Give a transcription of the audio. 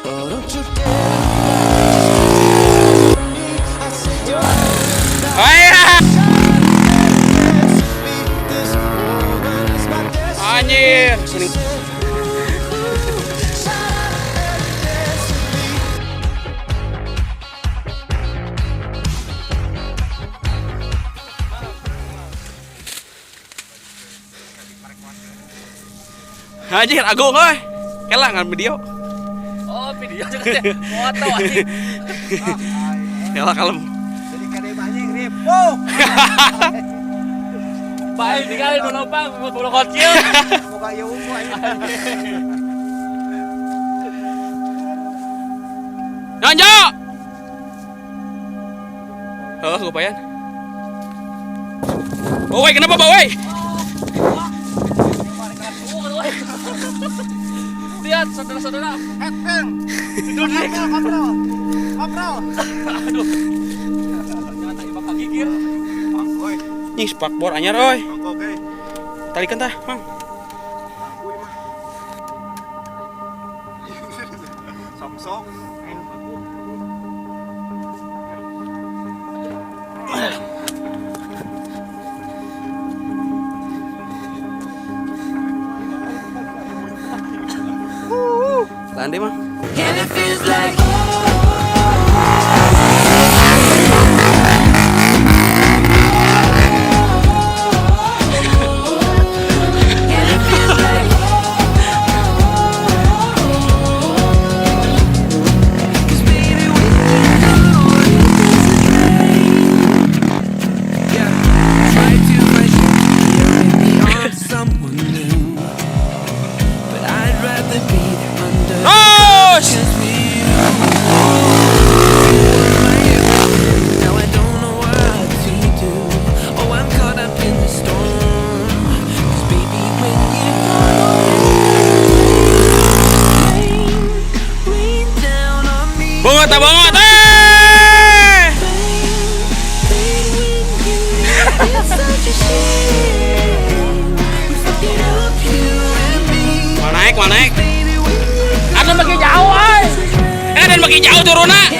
Anjir. Anjir, Agung euy. Kela ngan video. Oh, video juga ya. Foto anjing. Kela kalem. Jadi kade anjing ribu. Baik tinggal nu lobang buat bola kecil. Boga ieu ungu anjing. Nonjo. Oh, kepayan. Bawai, kenapa bawai? Lihat saudara-saudara. Tidur nih. Ngobrol. Aduh. Jangan tadi bakal gigir. Oi, Nih, spakbor anyar euy. oke. Talikan tah, Mang. Sok-sok. Landai, Mang. And it feels like Banget. Mau naik. Ada bagi jauh, ay. Dan bagi jauh turunnya.